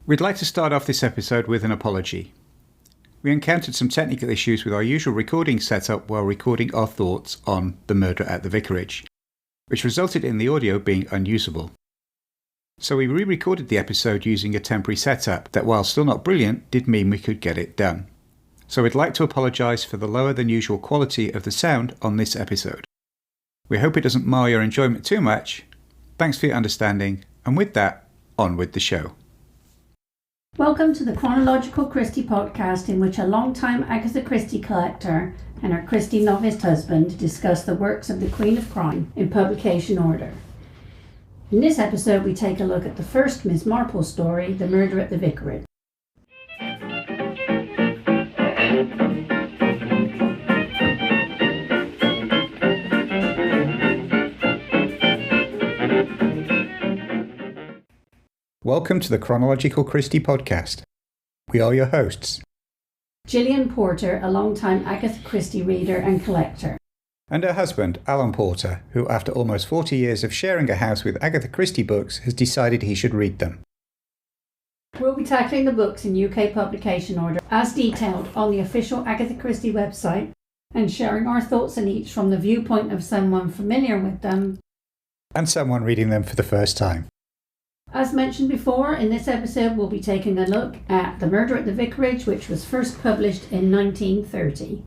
We'd like to start off this episode with an apology. We encountered some technical issues with our usual recording setup while recording our thoughts on The Murder at the Vicarage, which resulted in the audio being unusable. So we re-recorded the episode using a temporary setup that, while still not brilliant, did mean we could get it done. So we'd like to apologise for the lower than usual quality of the sound on this episode. We hope it doesn't mar your enjoyment too much. Thanks for your understanding, and with that, on with the show. Welcome to the Chronological Christie podcast, in which a long-time Agatha Christie collector and her Christie novelist husband discuss the works of the Queen of Crime in publication order. In this episode, we take a look at the first Miss Marple story, The Murder at the Vicarage. Welcome to the Chronological Christie podcast. We are your hosts. Gillian Porter, a long-time Agatha Christie reader and collector. And her husband, Alan Porter, who after almost 40 years of sharing a house with Agatha Christie books has decided he should read them. We'll be tackling the books in UK publication order as detailed on the official Agatha Christie website and sharing our thoughts on each from the viewpoint of someone familiar with them And someone reading them for the first time. As mentioned before, in this episode we'll be taking a look at The Murder at the Vicarage, which was first published in 1930.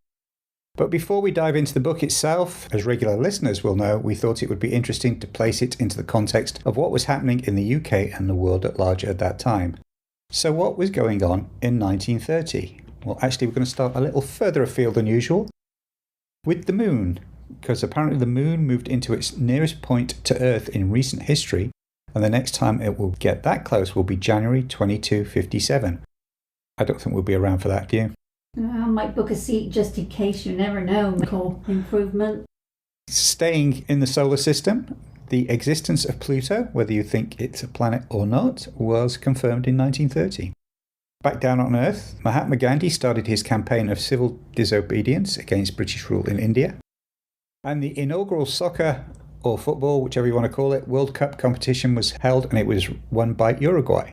But before we dive into the book itself, as regular listeners will know, we thought it would be interesting to place it into the context of what was happening in the UK and the world at large at that time. So what was going on in 1930? Well, actually we're going to start a little further afield than usual with the moon, because apparently the moon moved into its nearest point to Earth in recent history. And the next time it will get that close will be January 2257. I don't think we'll be around for that, do you? I might book a seat just in case, you never know. Cool improvement. Staying in the solar system, the existence of Pluto, whether you think it's a planet or not, was confirmed in 1930. Back down on Earth, Mahatma Gandhi started his campaign of civil disobedience against British rule in India. And the inaugural soccer or football, whichever you want to call it, World Cup competition was held, and it was won by Uruguay.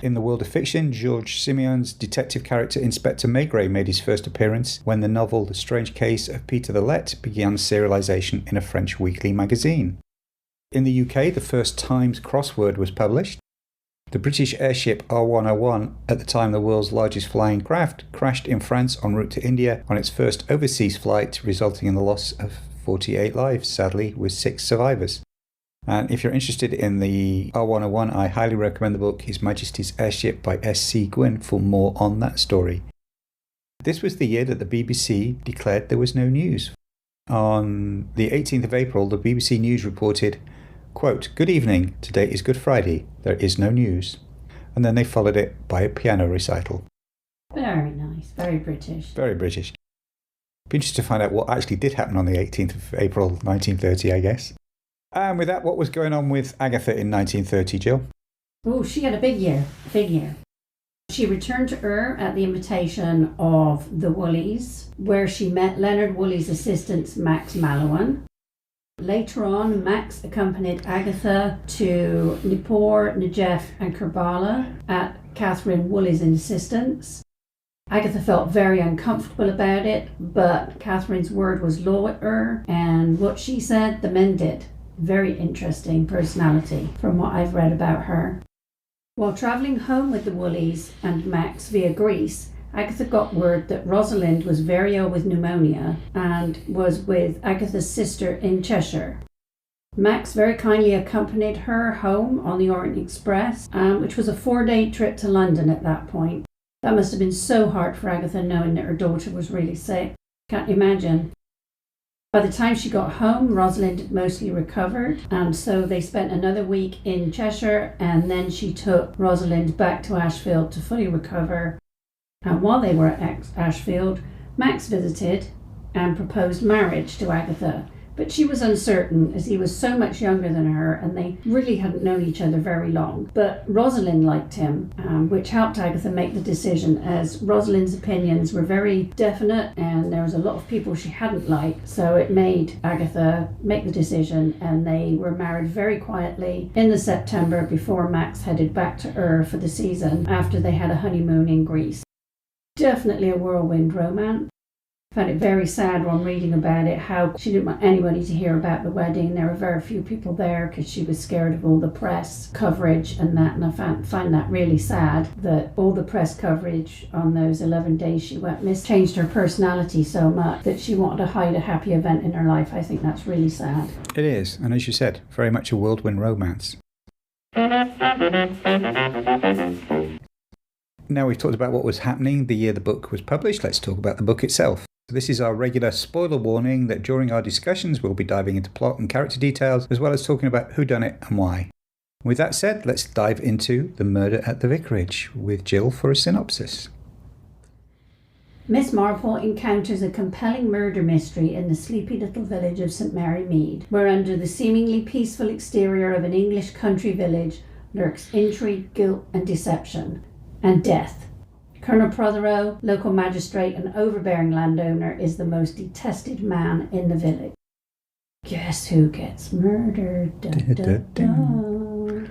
In the world of fiction, George Simeon's detective character Inspector Maigret made his first appearance when the novel The Strange Case of Peter the Let began serialization in a French weekly magazine. In the UK, the first Times crossword was published. The British airship R101, at the time the world's largest flying craft, crashed in France en route to India on its first overseas flight, resulting in the loss of 48 lives, sadly, with 6 survivors. And if you're interested in the R101, I highly recommend the book His Majesty's Airship by S.C. Gwynne for more on that story. This was the year that the BBC declared there was no news. On the 18th of April, the BBC News reported, quote, "Good evening, today is Good Friday, there is no news." And then they followed it by a piano recital. Very nice, very British. Very British. Be interested to find out what actually did happen on the 18th of April 1930, I guess. And with that, what was going on with Agatha in 1930, Jill? Oh, she had a big year, big year. She returned to Ur at the invitation of the Woolleys, where she met Leonard Woolley's assistant, Max Mallowan. Later on, Max accompanied Agatha to Nippur, Najaf and Kerbala at Catherine Woolley's insistence. Agatha felt very uncomfortable about it, but Catherine's word was law at her, and what she said, the men did. Very interesting personality from what I've read about her. While travelling home with the Woolleys and Max via Greece, Agatha got word that Rosalind was very ill with pneumonia and was with Agatha's sister in Cheshire. Max very kindly accompanied her home on the Orient Express, which was a 4-day trip to London at that point. That must have been so hard for Agatha, knowing that her daughter was really sick. Can't imagine. By the time she got home, Rosalind had mostly recovered, and so they spent another week in Cheshire, and then she took Rosalind back to Ashfield to fully recover. And while they were at Ashfield, Max visited and proposed marriage to Agatha, But she was uncertain as he was so much younger than her and they really hadn't known each other very long. But Rosalind liked him, which helped Agatha make the decision, as Rosalind's opinions were very definite and there was a lot of people she hadn't liked. So it made Agatha make the decision, and they were married very quietly in the September before Max headed back to Ur for the season after they had a honeymoon in Greece. Definitely a whirlwind romance. I found it very sad when reading about it how she didn't want anybody to hear about the wedding. There were very few people there because she was scared of all the press coverage and that, and I find that really sad that all the press coverage on those 11 days she went missing changed her personality so much that she wanted to hide a happy event in her life. I think that's really sad. It is, and as you said, very much a whirlwind romance. Now we've talked about what was happening the year the book was published, let's talk about the book itself. So this is our regular spoiler warning that during our discussions we'll be diving into plot and character details, as well as talking about who done it and why. With that said, let's dive into The Murder at the Vicarage with Jill for a synopsis. Miss Marple encounters a compelling murder mystery in the sleepy little village of St Mary Mead, where under the seemingly peaceful exterior of an English country village lurks intrigue, guilt and deception, and death. Colonel Prothero, local magistrate and overbearing landowner, is the most detested man in the village. Guess who gets murdered? Da, da, da.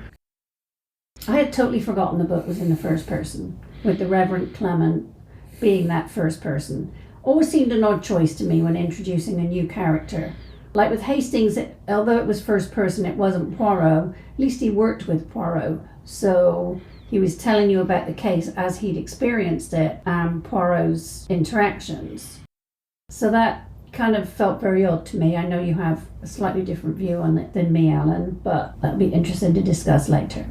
I had totally forgotten the book was in the first person, with the Reverend Clement being that first person. Always seemed an odd choice to me when introducing a new character. Like with Hastings, although it was first person, it wasn't Poirot. At least he worked with Poirot, so he was telling you about the case as he'd experienced it and Poirot's interactions. So that kind of felt very odd to me. I know you have a slightly different view on it than me, Alan, but that'll be interesting to discuss later.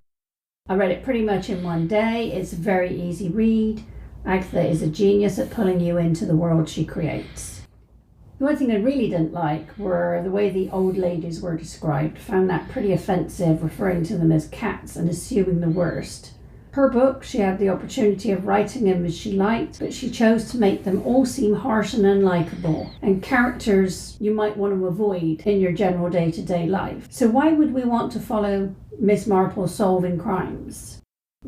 I read it pretty much in one day. It's a very easy read. Agatha is a genius at pulling you into the world she creates. The one thing I really didn't like were the way the old ladies were described. Found that pretty offensive, referring to them as cats and assuming the worst. Her book, she had the opportunity of writing them as she liked, but she chose to make them all seem harsh and unlikable, and characters you might want to avoid in your general day-to-day life. So why would we want to follow Miss Marple solving crimes?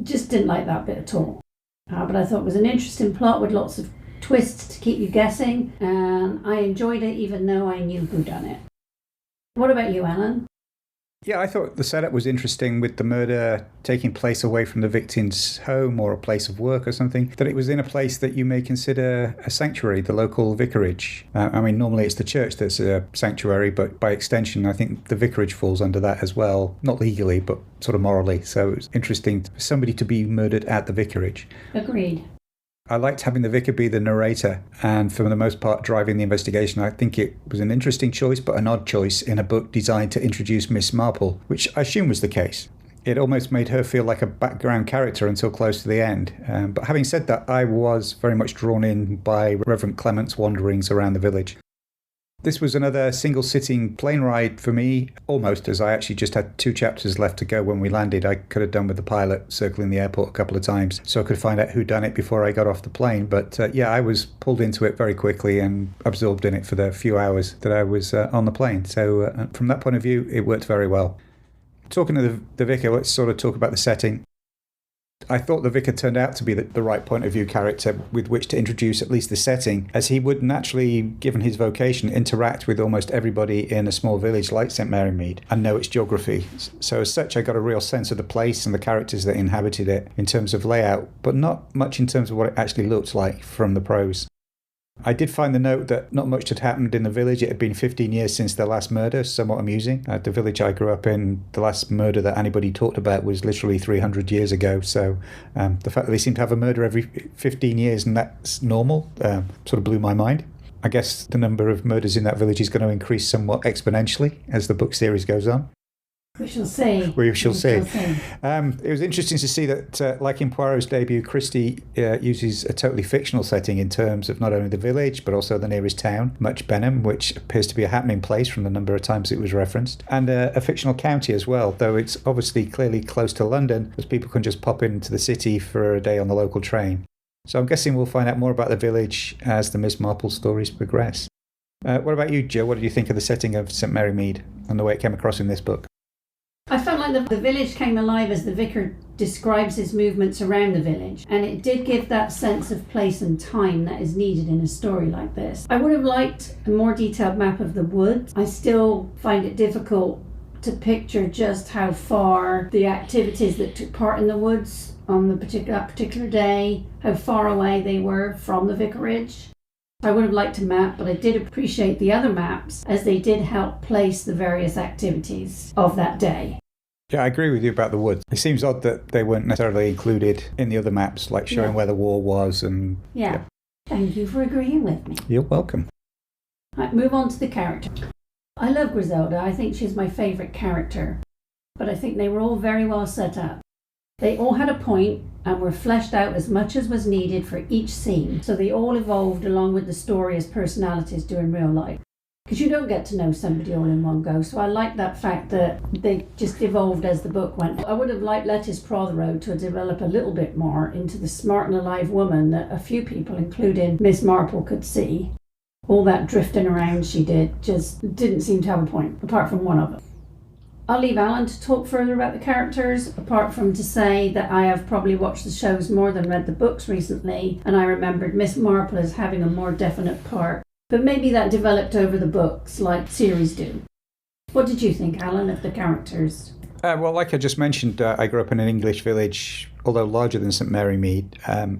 Just didn't like that bit at all. But I thought it was an interesting plot with lots of twists to keep you guessing, and I enjoyed it even though I knew who done it. What about you, Alan? Yeah, I thought the setup was interesting with the murder taking place away from the victim's home or a place of work or something, that it was in a place that you may consider a sanctuary, the local vicarage. I mean, normally it's the church that's a sanctuary, but by extension, I think the vicarage falls under that as well. Not legally, but sort of morally. So it was interesting for somebody to be murdered at the vicarage. Agreed. I liked having the vicar be the narrator and for the most part driving the investigation. I think it was an interesting choice, but an odd choice in a book designed to introduce Miss Marple, which I assume was the case. It almost made her feel like a background character until close to the end. But having said that, I was very much drawn in by Reverend Clement's wanderings around the village. This was another single-sitting plane ride for me, almost, as I actually just had 2 chapters left to go when we landed. I could have done with the pilot circling the airport a couple of times so I could find out who done it before I got off the plane. But yeah, I was pulled into it very quickly and absorbed in it for the few hours that I was on the plane. So from that point of view, it worked very well. Talking to the vicar, let's sort of talk about the setting. I thought the vicar turned out to be the right point of view character with which to introduce at least the setting, as he would naturally, given his vocation, interact with almost everybody in a small village like St Mary Mead and know its geography. So as such, I got a real sense of the place and the characters that inhabited it in terms of layout, but not much in terms of what it actually looked like from the prose. I did find the note that not much had happened in the village. It had been 15 years since their last murder, somewhat amusing. The village I grew up in, the last murder that anybody talked about was literally 300 years ago. So the fact that they seem to have a murder every 15 years and that's normal sort of blew my mind. I guess the number of murders in that village is going to increase somewhat exponentially as the book series goes on. We shall see. We shall see. It was interesting to see that, like in Poirot's debut, Christie uses a totally fictional setting in terms of not only the village, but also the nearest town, Much Benham, which appears to be a happening place from the number of times it was referenced, and a fictional county as well, though it's obviously clearly close to London, as people can just pop into the city for a day on the local train. So I'm guessing we'll find out more about the village as the Miss Marple stories progress. What about you, Jill? What did you think of the setting of St Mary Mead and the way it came across in this book? I felt like the village came alive as the vicar describes his movements around the village, and it did give that sense of place and time that is needed in a story like this. I would have liked a more detailed map of the woods. I still find it difficult to picture just how far the activities that took part in the woods on that particular day, how far away they were from the vicarage. I would have liked a map, but I did appreciate the other maps as they did help place the various activities of that day. Yeah, I agree with you about the woods. It seems odd that they weren't necessarily included in the other maps, like showing where the war was and... Yeah. Thank you for agreeing with me. You're welcome. Right, move on to the character. I love Griselda. I think she's my favourite character. But I think they were all very well set up. They all had a point and were fleshed out as much as was needed for each scene, so they all evolved along with the story as personalities do in real life. Because you don't get to know somebody all in one go, so I like that fact that they just evolved as the book went. I would have liked Lettice Prothero to develop a little bit more into the smart and alive woman that a few people, including Miss Marple, could see. All that drifting around she did just didn't seem to have a point, apart from one of them. I'll leave Alan to talk further about the characters, apart from to say that I have probably watched the shows more than read the books recently, and I remembered Miss Marple as having a more definite part. But maybe that developed over the books, like series do. What did you think, Alan, of the characters? Well, like I just mentioned, I grew up in an English village, although larger than St Mary Mead,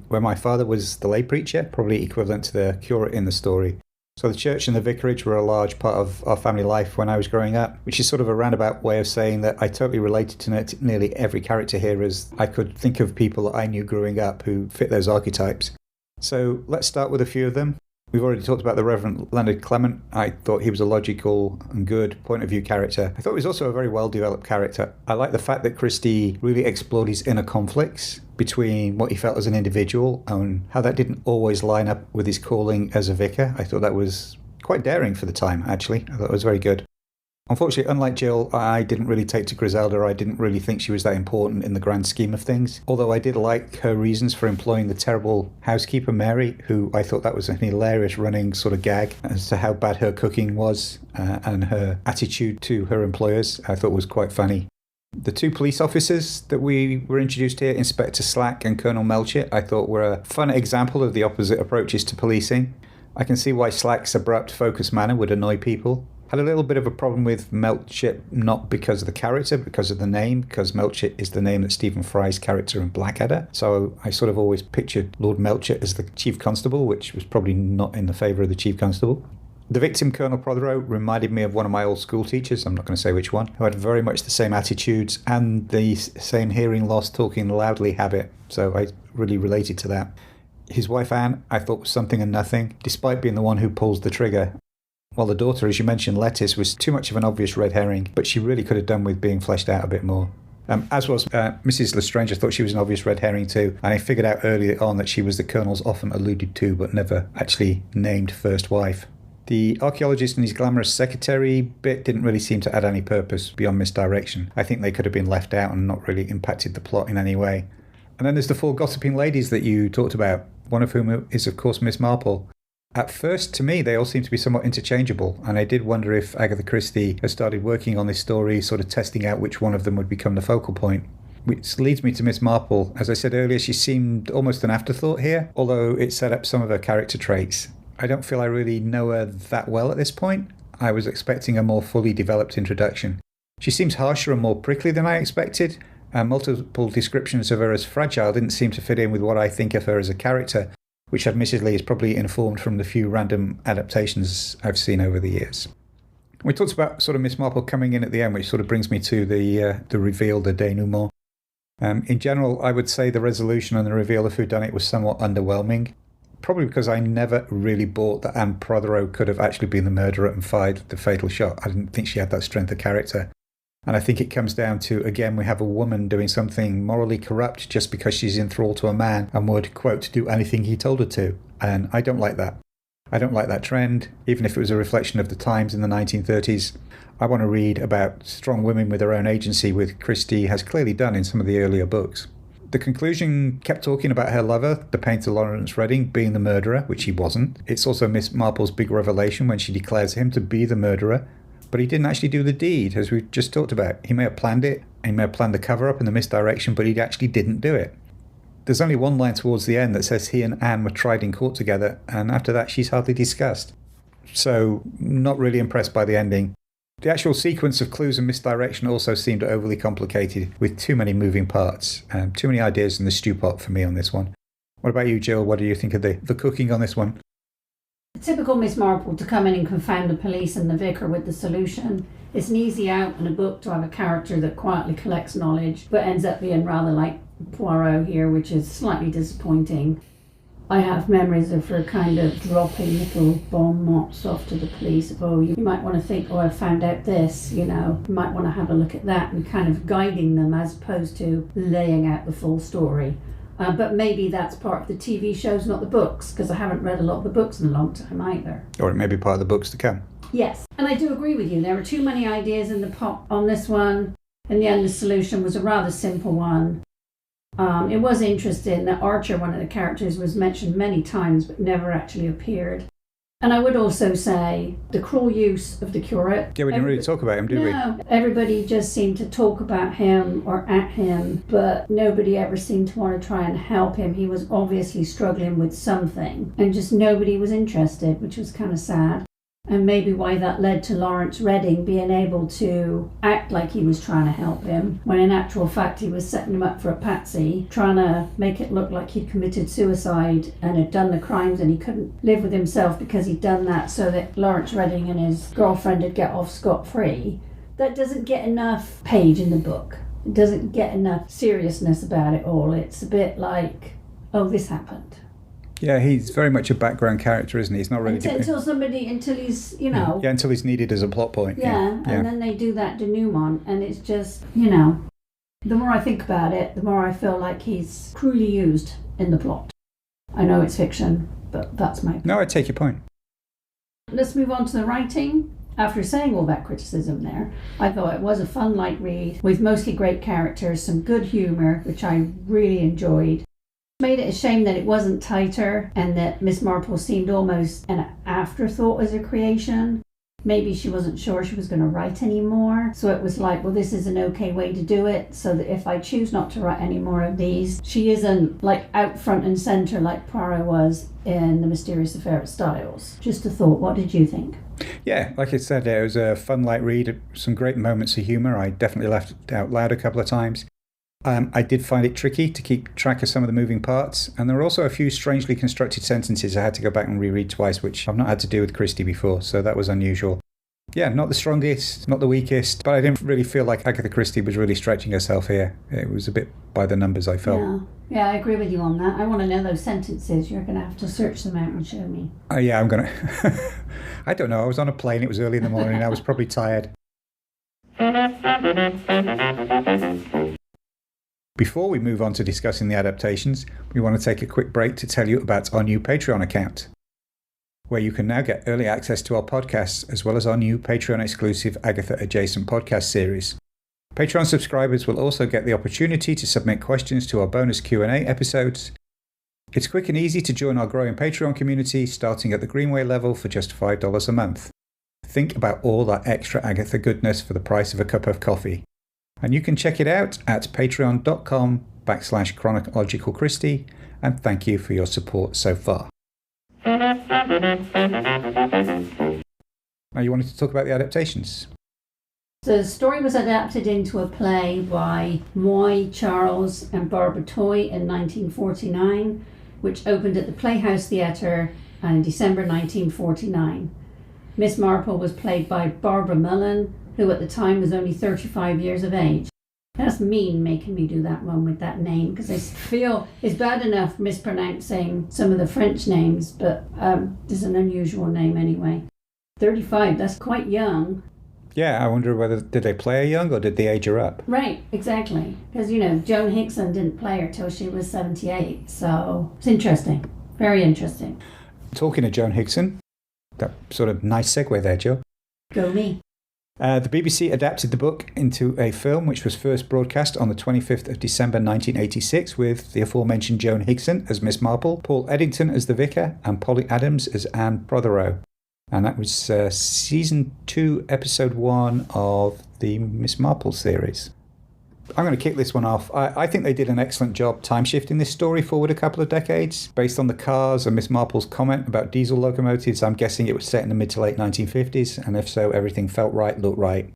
where my father was the lay preacher, probably equivalent to the curate in the story. So the church and the vicarage were a large part of our family life when I was growing up, which is sort of a roundabout way of saying that I totally related to nearly every character here, as I could think of people that I knew growing up who fit those archetypes. So let's start with a few of them. We've already talked about the Reverend Leonard Clement. I thought he was a logical and good point of view character. I thought he was also a very well developed character. I like the fact that Christie really explored his inner conflicts between what he felt as an individual and how that didn't always line up with his calling as a vicar. I thought that was quite daring for the time, actually. I thought it was very good. Unfortunately, unlike Jill, I didn't really take to Griselda. I didn't really think she was that important in the grand scheme of things. Although I did like her reasons for employing the terrible housekeeper, Mary, who I thought that was a hilarious running sort of gag as to how bad her cooking was and her attitude to her employers. I thought was quite funny. The two police officers that we were introduced here, Inspector Slack and Colonel Melchett, I thought were a fun example of the opposite approaches to policing. I can see why Slack's abrupt, focused manner would annoy people. Had a little bit of a problem with Melchett, not because of the character, but because of the name, because Melchett is the name that Stephen Fry's character in Blackadder. So I sort of always pictured Lord Melchett as the Chief Constable, which was probably not in the favour of the Chief Constable. The victim, Colonel Prothero, reminded me of one of my old school teachers, I'm not going to say which one, who had very much the same attitudes and the same hearing loss, talking loudly habit. So I really related to that. His wife, Anne, I thought was something and nothing, despite being the one who pulls the trigger. While the daughter, as you mentioned, Lettice, was too much of an obvious red herring, but she really could have done with being fleshed out a bit more. As was Mrs. Lestrange. I thought she was an obvious red herring too, and I figured out early on that she was the Colonel's often alluded to but never actually named first wife. The archaeologist and his glamorous secretary bit didn't really seem to add any purpose beyond misdirection. I think they could have been left out and not really impacted the plot in any way. And then there's the four gossiping ladies that you talked about, one of whom is of course Miss Marple. At first, to me, they all seem to be somewhat interchangeable, and I did wonder if Agatha Christie has started working on this story, sort of testing out which one of them would become the focal point. Which leads me to Miss Marple. As I said earlier, she seemed almost an afterthought here, although it set up some of her character traits. I don't feel I really know her that well at this point. I was expecting a more fully developed introduction. She seems harsher and more prickly than I expected, and multiple descriptions of her as fragile didn't seem to fit in with what I think of her as a character, which admittedly is probably informed from the few random adaptations I've seen over the years. We talked about sort of Miss Marple coming in at the end, which sort of brings me to the reveal, the denouement. In general, I would say the resolution and the reveal of whodunit was somewhat underwhelming, probably because I never really bought that Anne Prothero could have actually been the murderer and fired the fatal shot. I didn't think she had that strength of character. And I think it comes down to, again, we have a woman doing something morally corrupt just because she's in thrall to a man and would, quote, do anything he told her to. And I don't like that. I don't like that trend, even if it was a reflection of the times in the 1930s. I want to read about strong women with their own agency, which Christie has clearly done in some of the earlier books. The conclusion kept talking about her lover, the painter Lawrence Redding, being the murderer, which he wasn't. It's also Miss Marple's big revelation when she declares him to be the murderer, but he didn't actually do the deed, as we just talked about. He may have planned it, and he may have planned the cover-up and the misdirection, but he actually didn't do it. There's only one line towards the end that says he and Anne were tried in court together, and after that she's hardly discussed. So, not really impressed by the ending. The actual sequence of clues and misdirection also seemed overly complicated, with too many moving parts, and too many ideas in the stew pot for me on this one. What about you, Jill? What do you think of the cooking on this one? Typical Miss Marple to come in and confound the police and the vicar with the solution. It's an easy out in a book to have a character that quietly collects knowledge, but ends up being rather like Poirot here, which is slightly disappointing. I have memories of her kind of dropping little bon mots off to the police. Oh, you might want to think, I've found out this, you might want to have a look at that, and kind of guiding them as opposed to laying out the full story. But maybe that's part of the TV shows, not the books, because I haven't read a lot of the books in a long time either. Or it may be part of the books to come. Yes, and I do agree with you. There were too many ideas in the pot on this one. In the end, the solution was a rather simple one. It was interesting that Archer, one of the characters, was mentioned many times but never actually appeared. And I would also say the cruel use of the curate. Yeah, we didn't really talk about him, did we? No, everybody just seemed to talk about him or at him, but nobody ever seemed to want to try and help him. He was obviously struggling with something, and just nobody was interested, which was kind of sad. And maybe why that led to Lawrence Redding being able to act like he was trying to help him, when in actual fact he was setting him up for a patsy, trying to make it look like he'd committed suicide and had done the crimes, and he couldn't live with himself because he'd done that so that Lawrence Redding and his girlfriend would get off scot-free. That doesn't get enough page in the book. It doesn't get enough seriousness about it all. It's a bit like, oh, this happened. Yeah, he's very much a background character, isn't he? He's not really... Until he's, Yeah, until he's needed as a plot point. Yeah, and then they do that denouement, and it's just, the more I think about it, the more I feel like he's cruelly used in the plot. I know it's fiction, but that's my opinion. No, I take your point. Let's move on to the writing. After saying all that criticism there, I thought it was a fun light read with mostly great characters, some good humour, which I really enjoyed. Made it a shame that it wasn't tighter and that Miss Marple seemed almost an afterthought as a creation. Maybe she wasn't sure she was going to write any more, so it was like, well, this is an okay way to do it, so that if I choose not to write any more of these, she isn't like out front and centre like Poirot was in The Mysterious Affair of Styles. Just a thought. What did you think? Yeah, like I said, it was a fun light read, some great moments of humour. I definitely laughed out loud a couple of times. I did find it tricky to keep track of some of the moving parts, and there were also a few strangely constructed sentences I had to go back and reread twice, which I've not had to do with Christie before, so that was unusual. Yeah, not the strongest, not the weakest, but I didn't really feel like Agatha Christie was really stretching herself here. It was a bit by the numbers, I felt. Yeah, I agree with you on that. I want to know those sentences. You're going to have to search them out and show me. Yeah, I'm going to... I don't know, I was on a plane, it was early in the morning, I was probably tired. Before we move on to discussing the adaptations, we want to take a quick break to tell you about our new Patreon account, where you can now get early access to our podcasts, as well as our new Patreon-exclusive Agatha-adjacent podcast series. Patreon subscribers will also get the opportunity to submit questions to our bonus Q&A episodes. It's quick and easy to join our growing Patreon community, starting at the Greenway level for just $5 a month. Think about all that extra Agatha goodness for the price of a cup of coffee. And you can check it out at patreon.com/chronologicalchristie, and thank you for your support so far. Now you wanted to talk about the adaptations. The story was adapted into a play by Moy, Charles and Barbara Toy in 1949, which opened at the Playhouse Theatre in December 1949. Miss Marple was played by Barbara Mullen, who at the time was only 35 years of age. That's mean making me do that one with that name, because I feel it's bad enough mispronouncing some of the French names, but this is an unusual name anyway. 35, that's quite young. Yeah, I wonder whether did they play her young or did they age her up? Right, exactly. Because, Joan Hickson didn't play her till she was 78, so it's interesting. Very interesting. Talking of Joan Hickson, that sort of nice segue there, Joe. Go me. The BBC adapted the book into a film which was first broadcast on the 25th of December 1986 with the aforementioned Joan Higson as Miss Marple, Paul Eddington as the Vicar, and Polly Adams as Anne Prothero. And that was Season 2, Episode 1 of the Miss Marple series. I'm going to kick this one off. I think they did an excellent job time-shifting this story forward a couple of decades. Based on the cars and Miss Marple's comment about diesel locomotives, I'm guessing it was set in the mid to late 1950s, and if so, everything felt right, looked right.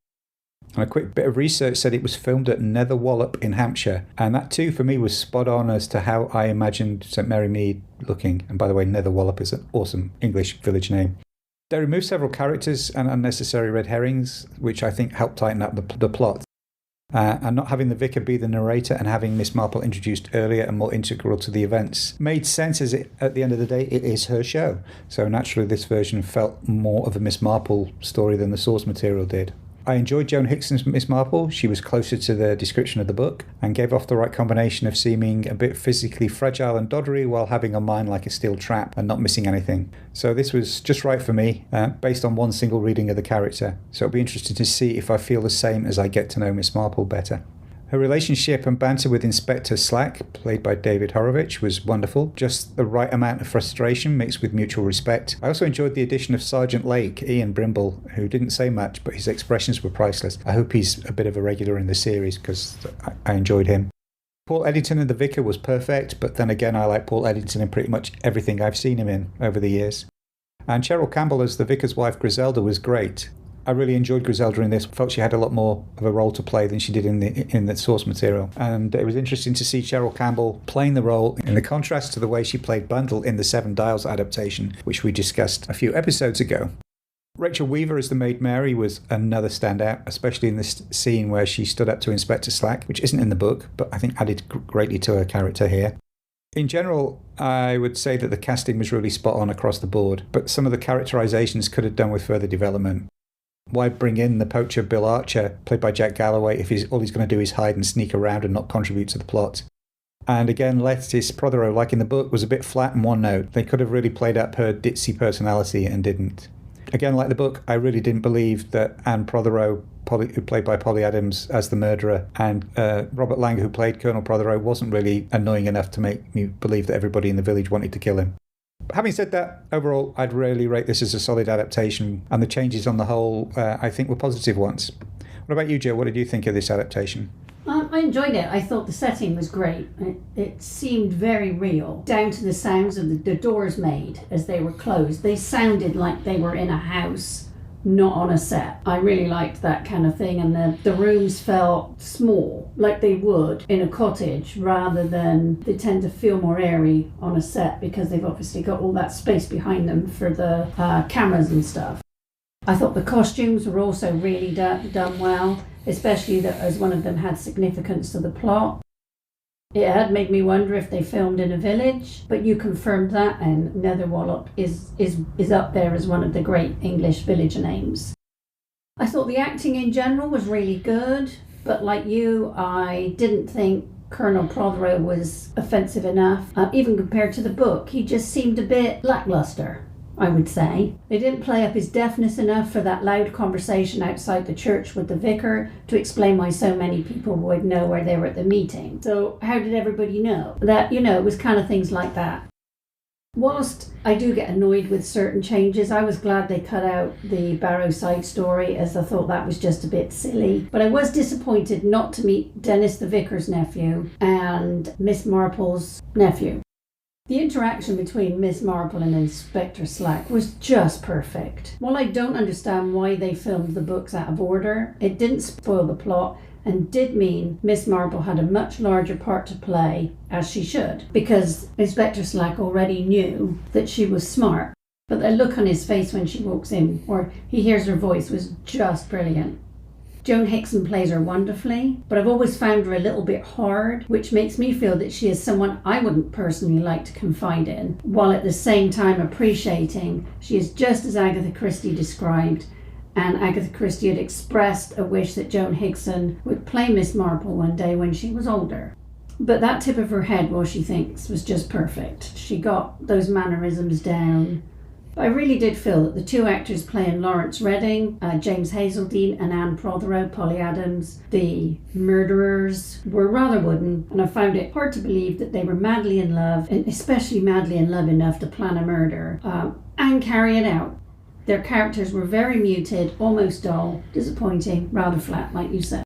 And a quick bit of research said it was filmed at Netherwallop in Hampshire, and that too for me was spot on as to how I imagined St Mary Mead looking. And by the way, Netherwallop is an awesome English village name. They removed several characters and unnecessary red herrings, which I think helped tighten up the plot. And not having the vicar be the narrator and having Miss Marple introduced earlier and more integral to the events made sense, as at the end of the day it is her show. So naturally this version felt more of a Miss Marple story than the source material did. I enjoyed Joan Hickson's Miss Marple. She was closer to the description of the book and gave off the right combination of seeming a bit physically fragile and doddery while having a mind like a steel trap and not missing anything. So this was just right for me, based on one single reading of the character. So it'll be interesting to see if I feel the same as I get to know Miss Marple better. Her relationship and banter with Inspector Slack, played by David Horowitz, was wonderful. Just the right amount of frustration mixed with mutual respect. I also enjoyed the addition of Sergeant Lake, Ian Brimble, who didn't say much, but his expressions were priceless. I hope he's a bit of a regular in the series, because I enjoyed him. Paul Eddington in The Vicar was perfect, but then again I like Paul Eddington in pretty much everything I've seen him in over the years. And Cheryl Campbell as the Vicar's wife Griselda was great. I really enjoyed Griselda in this. Felt she had a lot more of a role to play than she did in the source material. And it was interesting to see Cheryl Campbell playing the role in the contrast to the way she played Bundle in the Seven Dials adaptation, which we discussed a few episodes ago. Rachel Weaver as the Maid Mary was another standout, especially in this scene where she stood up to Inspector Slack, which isn't in the book, but I think added greatly to her character here. In general, I would say that the casting was really spot on across the board, but some of the characterizations could have done with further development. Why bring in the poacher Bill Archer, played by Jack Galloway, if all he's going to do is hide and sneak around and not contribute to the plot? And again, Lettice Prothero, like in the book, was a bit flat and one note. They could have really played up her ditzy personality and didn't. Again, like the book, I really didn't believe that Anne Prothero, who played by Polly Adams as the murderer, and Robert Lang, who played Colonel Prothero, wasn't really annoying enough to make me believe that everybody in the village wanted to kill him. Having said that, overall, I'd really rate this as a solid adaptation, and the changes on the whole, I think, were positive ones. What about you, Joe? What did you think of this adaptation? I enjoyed it. I thought the setting was great. It seemed very real, down to the sounds of the doors made as they were closed. They sounded like they were in a house, not on a set. I really liked that kind of thing, and the rooms felt small, like they would in a cottage, rather than they tend to feel more airy on a set because they've obviously got all that space behind them for the cameras and stuff. I thought the costumes were also really done well, especially that as one of them had significance to the plot. It had made me wonder if they filmed in a village, but you confirmed that, and Netherwallop is up there as one of the great English village names. I thought the acting in general was really good, but like you, I didn't think Colonel Prothero was offensive enough. Even compared to the book, he just seemed a bit lackluster, I would say. They didn't play up his deafness enough for that loud conversation outside the church with the vicar to explain why so many people would know where they were at the meeting. So how did everybody know? That, it was kind of things like that. Whilst I do get annoyed with certain changes, I was glad they cut out the Barrow side story, as I thought that was just a bit silly. But I was disappointed not to meet Dennis the vicar's nephew and Miss Marple's nephew. The interaction between Miss Marple and Inspector Slack was just perfect. While I don't understand why they filmed the books out of order, it didn't spoil the plot and did mean Miss Marple had a much larger part to play, as she should, because Inspector Slack already knew that she was smart. But the look on his face when she walks in, or he hears her voice, was just brilliant. Joan Hickson plays her wonderfully, but I've always found her a little bit hard, which makes me feel that she is someone I wouldn't personally like to confide in, while at the same time appreciating she is just as Agatha Christie described, and Agatha Christie had expressed a wish that Joan Hickson would play Miss Marple one day when she was older. But that tip of her head, well, she thinks, was just perfect. She got those mannerisms down I really did feel that the two actors playing Lawrence Redding, James Hazeldine and Anne Prothero, Polly Adams, the murderers, were rather wooden, and I found it hard to believe that they were madly in love, and especially madly in love enough to plan a murder and carry it out. Their characters were very muted, almost dull, disappointing, rather flat, like you said.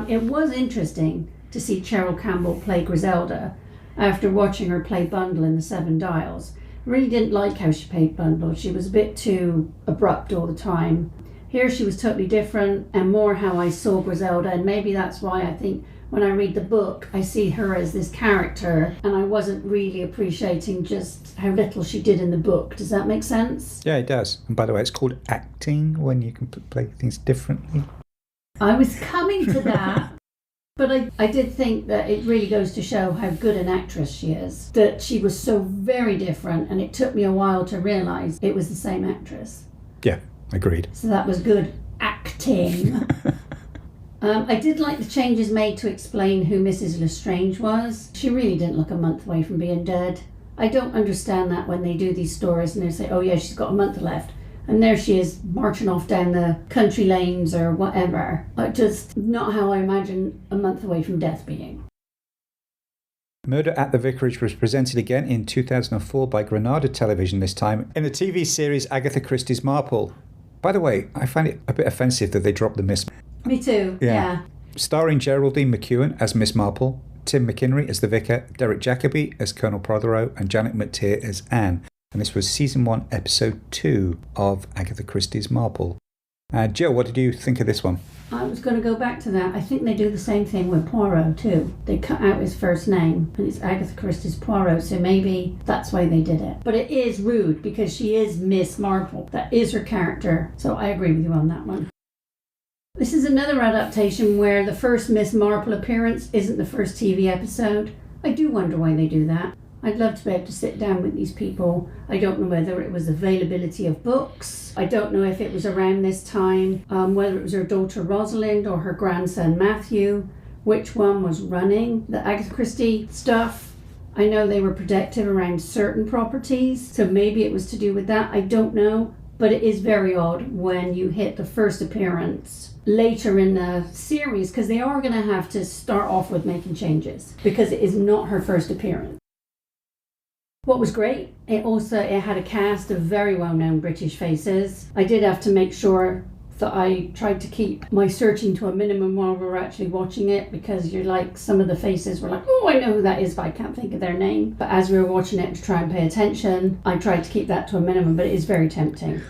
It was interesting to see Cheryl Campbell play Griselda after watching her play Bundle in The Seven Dials. I really didn't like how she played Bundle. She was a bit too abrupt all the time. Here she was totally different and more how I saw Griselda, and maybe that's why I think when I read the book I see her as this character and I wasn't really appreciating just how little she did in the book. Does that make sense? Yeah, it does. And by the way, it's called acting when you can play things differently. I was coming to that. But I did think that it really goes to show how good an actress she is, that she was so very different, and it took me a while to realise it was the same actress. Yeah, agreed. So that was good acting. I did like the changes made to explain who Mrs. Lestrange was. She really didn't look a month away from being dead. I don't understand that when they do these stories and they say, oh yeah, she's got a month left. And there she is, marching off down the country lanes or whatever. Just not how I imagine a month away from death being. Murder at the Vicarage was presented again in 2004 by Granada Television, this time in the TV series Agatha Christie's Marple. By the way, I find it a bit offensive that they dropped the Miss. Me too, yeah. Starring Geraldine McEwen as Miss Marple, Tim McInerney as the Vicar, Derek Jacobi as Colonel Prothero, and Janet McTeer as Anne. And this was Season 1, Episode 2 of Agatha Christie's Marple. Jill, what did you think of this one? I was going to go back to that. I think they do the same thing with Poirot too. They cut out his first name and it's Agatha Christie's Poirot, so maybe that's why they did it. But it is rude because she is Miss Marple. That is her character. So I agree with you on that one. This is another adaptation where the first Miss Marple appearance isn't the first TV episode. I do wonder why they do that. I'd love to be able to sit down with these people. I don't know whether it was availability of books. I don't know if it was around this time, whether it was her daughter Rosalind or her grandson Matthew, which one was running the Agatha Christie stuff. I know they were protective around certain properties, so maybe it was to do with that. I don't know, but it is very odd when you hit the first appearance later in the series, because they are going to have to start off with making changes, because it is not her first appearance. What was great, it had a cast of very well-known British faces. I did have to make sure that I tried to keep my searching to a minimum while we were actually watching it, because you're like, some of the faces were like, oh, I know who that is, but I can't think of their name. But as we were watching it to try and pay attention, I tried to keep that to a minimum, but it is very tempting.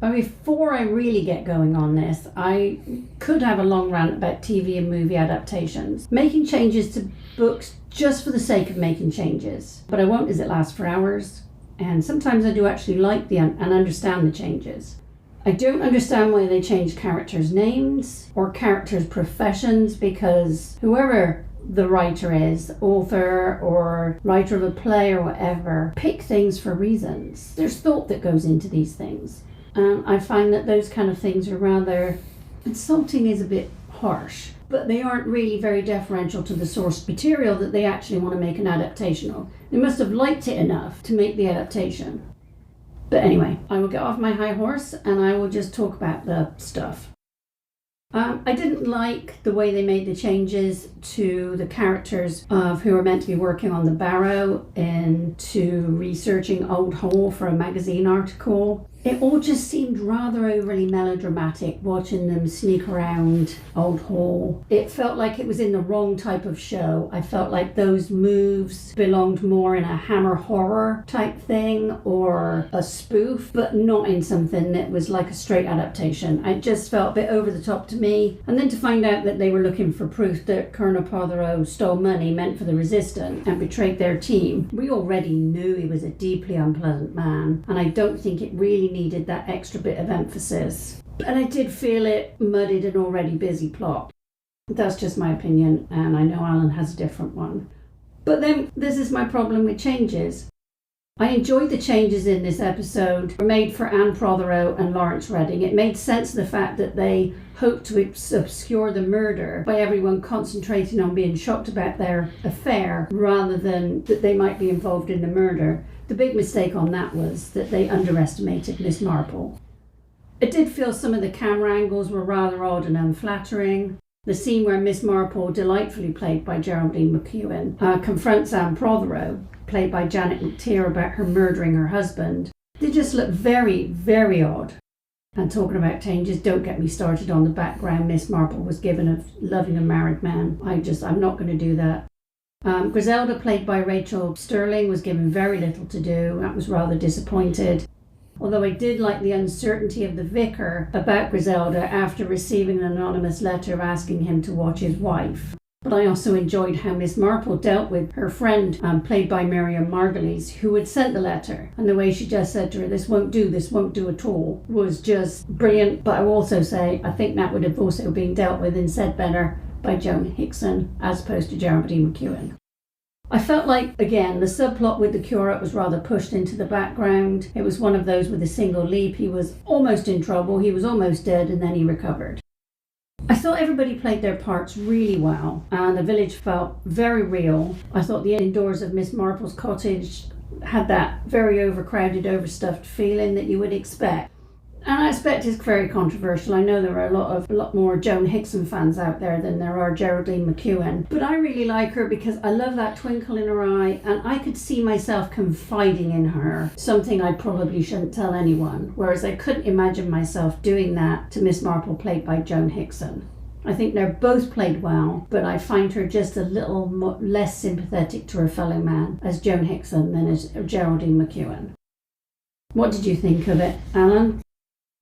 But before I really get going on this, I could have a long rant about TV and movie adaptations. Making changes to books just for the sake of making changes. But I won't, as it lasts for hours. And sometimes I do actually like and understand the changes. I don't understand why they change characters' names or characters' professions, because whoever the writer is, author or writer of a play or whatever, pick things for reasons. There's thought that goes into these things. I find that those kind of things are rather, insulting is a bit harsh, but they aren't really very deferential to the source material that they actually want to make an adaptation of. They must have liked it enough to make the adaptation. But anyway, I will get off my high horse and I will just talk about the stuff. I didn't like the way they made the changes to the characters of who were meant to be working on the Barrow into researching Old Hall for a magazine article. It all just seemed rather overly melodramatic, watching them sneak around Old Hall. It felt like it was in the wrong type of show. I felt like those moves belonged more in a Hammer horror type thing or a spoof, but not in something that was like a straight adaptation. It just felt a bit over the top to me. And then to find out that they were looking for proof that Colonel Prothero stole money meant for the resistance and betrayed their team. We already knew he was a deeply unpleasant man, and I don't think it really needed that extra bit of emphasis. And I did feel it muddied an already busy plot. That's just my opinion, and I know Alan has a different one. But then this is my problem with changes. I enjoyed the changes in this episode were made for Anne Prothero and Lawrence Redding. It made sense of the fact that they hoped to obscure the murder by everyone concentrating on being shocked about their affair rather than that they might be involved in the murder. The big mistake on that was that they underestimated Miss Marple. I did feel some of the camera angles were rather odd and unflattering. The scene where Miss Marple, delightfully played by Geraldine McEwen, confronts Anne Prothero, played by Janet McTeer, about her murdering her husband, they just look very, very odd. And talking about changes, don't get me started on the background Miss Marple was given of loving a married man. I'm not going to do that. Griselda, played by Rachel Sterling, was given very little to do. That was rather disappointed. Although I did like the uncertainty of the vicar about Griselda after receiving an anonymous letter asking him to watch his wife. But I also enjoyed how Miss Marple dealt with her friend, played by Miriam Margolyes, who had sent the letter. And the way she just said to her, this won't do at all, was just brilliant. But I will also say, I think that would have also been dealt with and said better by Joan Hickson as opposed to Geraldine McEwen. I felt like, again, the subplot with the curate was rather pushed into the background. It was one of those with a single leap. He was almost in trouble, he was almost dead, and then he recovered. I thought everybody played their parts really well, and the village felt very real. I thought the indoors of Miss Marple's cottage had that very overcrowded, overstuffed feeling that you would expect. And I expect it's very controversial. I know there are a lot more Joan Hickson fans out there than there are Geraldine McEwen. But I really like her because I love that twinkle in her eye, and I could see myself confiding in her, something I probably shouldn't tell anyone, whereas I couldn't imagine myself doing that to Miss Marple, played by Joan Hickson. I think they're both played well, but I find her just a little less sympathetic to her fellow man as Joan Hickson than as Geraldine McEwen. What did you think of it, Alan?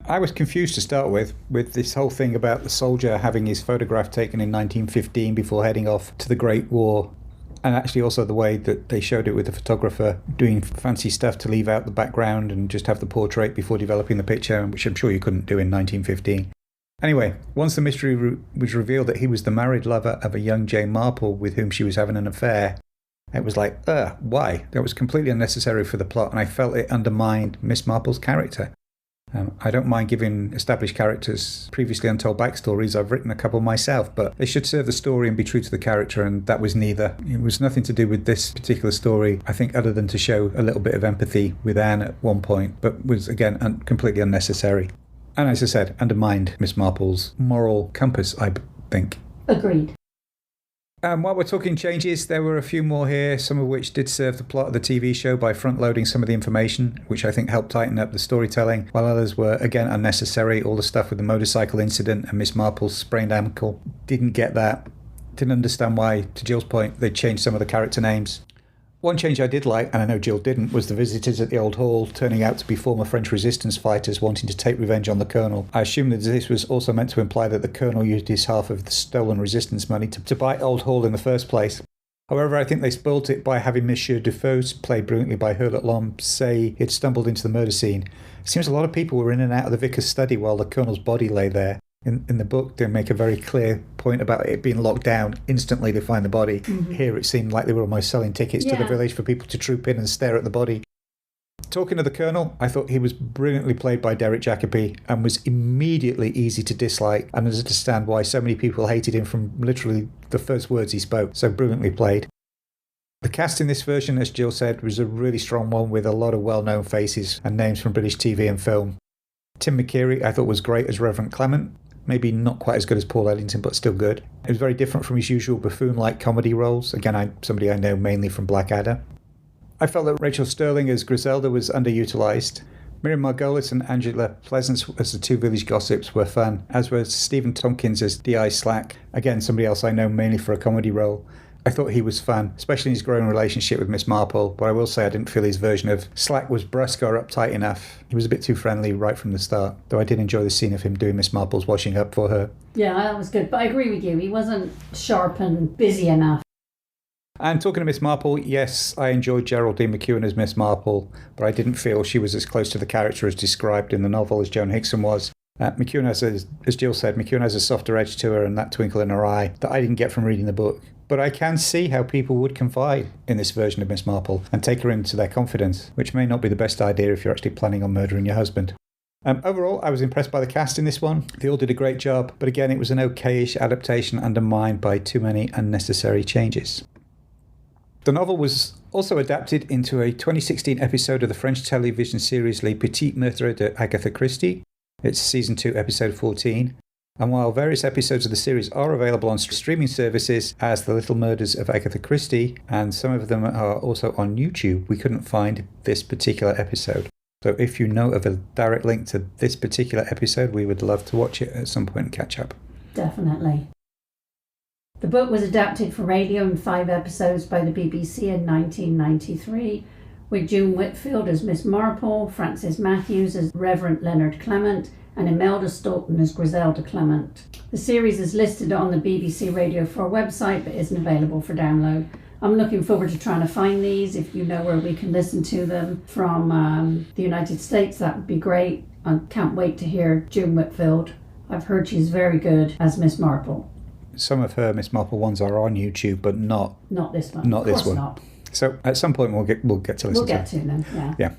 I was confused to start with this whole thing about the soldier having his photograph taken in 1915 before heading off to the Great War, and actually also the way that they showed it with the photographer doing fancy stuff to leave out the background and just have the portrait before developing the picture, which I'm sure you couldn't do in 1915. Anyway, once the mystery was revealed that he was the married lover of a young Jane Marple with whom she was having an affair, it was like, why? That was completely unnecessary for the plot, and I felt it undermined Miss Marple's character. I don't mind giving established characters previously untold backstories. I've written a couple myself, but they should serve the story and be true to the character, and that was neither. It was nothing to do with this particular story, I think, other than to show a little bit of empathy with Anne at one point, but was, again, completely unnecessary. And as I said, undermined Miss Marple's moral compass, I think. Agreed. While we're talking changes, there were a few more here, some of which did serve the plot of the TV show by front-loading some of the information, which I think helped tighten up the storytelling, while others were, again, unnecessary. All the stuff with the motorcycle incident and Miss Marple's sprained ankle. Didn't get that. Didn't understand why, to Jill's point, they changed some of the character names. One change I did like, and I know Jill didn't, was the visitors at the old hall turning out to be former French resistance fighters wanting to take revenge on the Colonel. I assume that this was also meant to imply that the Colonel used his half of the stolen resistance money to buy Old Hall in the first place. However, I think they spoilt it by having Monsieur Defoe, played brilliantly by Hurlet Lom, say he'd stumbled into the murder scene. It seems a lot of people were in and out of the vicar's study while the Colonel's body lay there. In the book, they make a very clear point about it being locked down. Instantly, they find the body. Mm-hmm. Here, it seemed like they were almost selling tickets to the village for people to troop in and stare at the body. Talking of the Colonel, I thought he was brilliantly played by Derek Jacobi and was immediately easy to dislike, and understand why so many people hated him from literally the first words he spoke. So brilliantly played. The cast in this version, as Jill said, was a really strong one with a lot of well-known faces and names from British TV and film. Tim McKeary, I thought, was great as Reverend Clement. Maybe not quite as good as Paul Eddington, but still good. It was very different from his usual buffoon-like comedy roles. Again, somebody I know mainly from Blackadder. I felt that Rachel Sterling as Griselda was underutilised. Miriam Margolyes and Angela Pleasance as the two village gossips were fun, as was Stephen Tompkins as D.I. Slack. Again, somebody else I know mainly for a comedy role. I thought he was fun, especially in his growing relationship with Miss Marple, but I will say I didn't feel his version of Slack was brusque or uptight enough. He was a bit too friendly right from the start, though I did enjoy the scene of him doing Miss Marple's washing up for her. Yeah, that was good, but I agree with you. He wasn't sharp and busy enough. And talking to Miss Marple, yes, I enjoyed Geraldine McEwen as Miss Marple, but I didn't feel she was as close to the character as described in the novel as Joan Hickson was. McEwen has, as Jill said, McEwen has a softer edge to her and that twinkle in her eye that I didn't get from reading the book. But I can see how people would confide in this version of Miss Marple and take her into their confidence, which may not be the best idea if you're actually planning on murdering your husband. Overall, I was impressed by the cast in this one. They all did a great job, but again, it was an okayish adaptation undermined by too many unnecessary changes. The novel was also adapted into a 2016 episode of the French television series Les Petites Meurtres de Agatha Christie. It's season 2, episode 14. And while various episodes of the series are available on streaming services as The Little Murders of Agatha Christie, and some of them are also on YouTube, we couldn't find this particular episode. So if you know of a direct link to this particular episode, we would love to watch it at some point and catch up. Definitely. The book was adapted for radio in 5 episodes by the BBC in 1993, with June Whitfield as Miss Marple, Francis Matthews as Reverend Leonard Clement, and Imelda Staunton as Griselda Clement. The series is listed on the BBC Radio 4 website but isn't available for download. I'm looking forward to trying to find these. If you know where we can listen to them from the United States, that would be great. I can't wait to hear June Whitfield. I've heard she's very good as Miss Marple. Some of her Miss Marple ones are on YouTube, but not this one. Not this one. Not. So at some point we'll get to listen to it. We'll get to them, yeah. Yeah.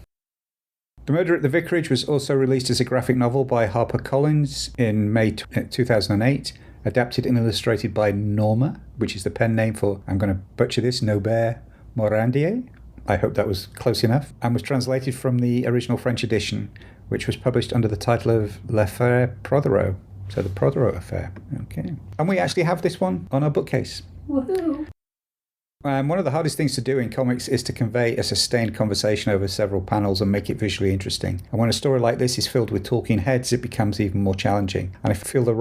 The Murder at the Vicarage was also released as a graphic novel by HarperCollins in May 2008, adapted and illustrated by Norma, which is the pen name for, I'm going to butcher this, Norbert Morandier. I hope that was close enough. And was translated from the original French edition, which was published under the title of L'Affaire Protheroe. So the Protheroe affair. Okay. And we actually have this one on our bookcase. Woohoo! One of the hardest things to do in comics is to convey a sustained conversation over several panels and make it visually interesting. And when a story like this is filled with talking heads, it becomes even more challenging. And I feel the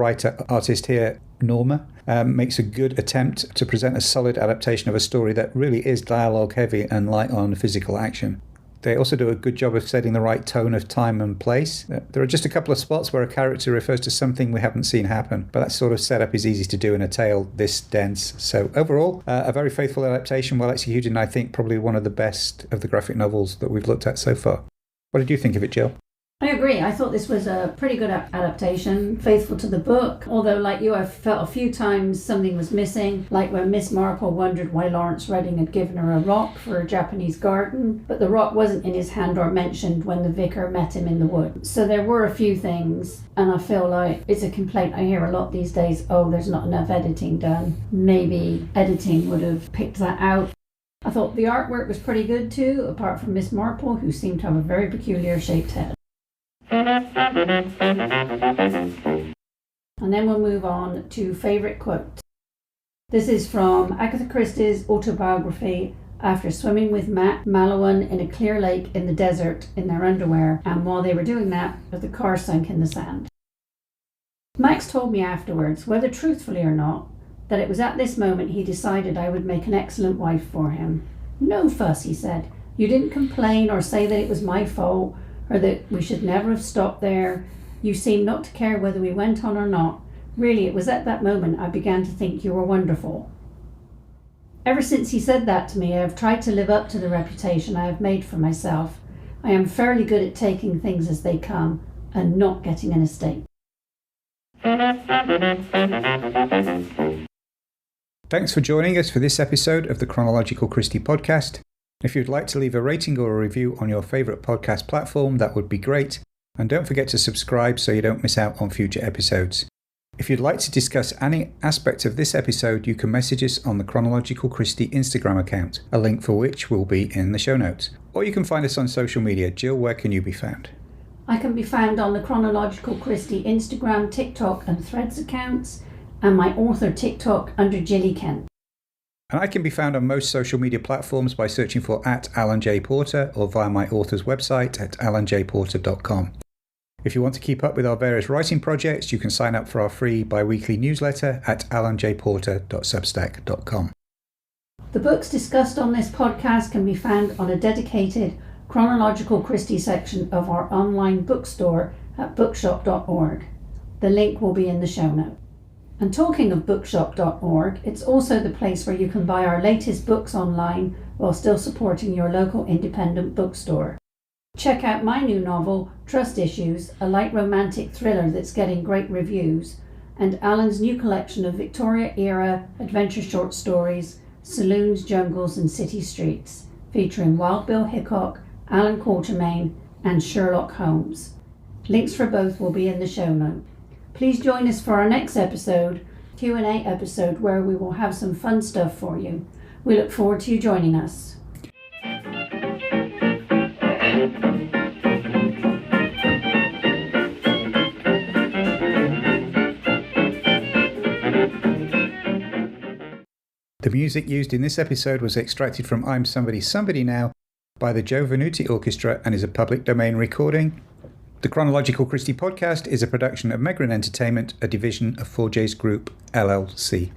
artist here, Norma, makes a good attempt to present a solid adaptation of a story that really is dialogue heavy and light on physical action. They also do a good job of setting the right tone of time and place. There are just a couple of spots where a character refers to something we haven't seen happen, but that sort of setup is easy to do in a tale this dense. So overall, a very faithful adaptation, well executed, and I think probably one of the best of the graphic novels that we've looked at so far. What did you think of it, Jill? I agree. I thought this was a pretty good adaptation, faithful to the book. Although, like you, I felt a few times something was missing, like when Miss Marple wondered why Lawrence Redding had given her a rock for a Japanese garden, but the rock wasn't in his hand or mentioned when the vicar met him in the wood. So there were a few things, and I feel like it's a complaint I hear a lot these days, oh, there's not enough editing done. Maybe editing would have picked that out. I thought the artwork was pretty good too, apart from Miss Marple, who seemed to have a very peculiar shaped head. And then we'll move on to favourite quote. This is from Agatha Christie's autobiography, after swimming with Matt Mallowan in a clear lake in the desert in their underwear, and while they were doing that, the car sunk in the sand. Max told me afterwards, whether truthfully or not, that it was at this moment he decided I would make an excellent wife for him. No fuss, he said. You didn't complain or say that it was my fault, or that we should never have stopped there. You seemed not to care whether we went on or not. Really, it was at that moment I began to think you were wonderful. Ever since he said that to me, I have tried to live up to the reputation I have made for myself. I am fairly good at taking things as they come and not getting in a state. Thanks for joining us for this episode of the Chronological Christie podcast. If you'd like to leave a rating or a review on your favourite podcast platform, that would be great. And don't forget to subscribe so you don't miss out on future episodes. If you'd like to discuss any aspect of this episode, you can message us on the Chronological Christie Instagram account, a link for which will be in the show notes. Or you can find us on social media. Jill, where can you be found? I can be found on the Chronological Christie Instagram, TikTok and Threads accounts, and my author TikTok under Gilly Kent. And I can be found on most social media platforms by searching for @AlanJPorter or via my author's website at alanjporter.com. If you want to keep up with our various writing projects, you can sign up for our free bi-weekly newsletter at alanjporter.substack.com. The books discussed on this podcast can be found on a dedicated Chronological Christie section of our online bookstore at bookshop.org. The link will be in the show notes. And talking of bookshop.org, it's also the place where you can buy our latest books online while still supporting your local independent bookstore. Check out my new novel, Trust Issues, a light romantic thriller that's getting great reviews, and Alan's new collection of Victoria-era adventure short stories, Saloons, Jungles and City Streets, featuring Wild Bill Hickok, Alan Quatermain and Sherlock Holmes. Links for both will be in the show note. Please join us for our next episode, Q&A episode, where we will have some fun stuff for you. We look forward to you joining us. The music used in this episode was extracted from I'm Somebody Somebody Now by the Joe Venuti Orchestra and is a public domain recording. The Chronological Christie podcast is a production of Megrin Entertainment, a division of 4J's Group, LLC.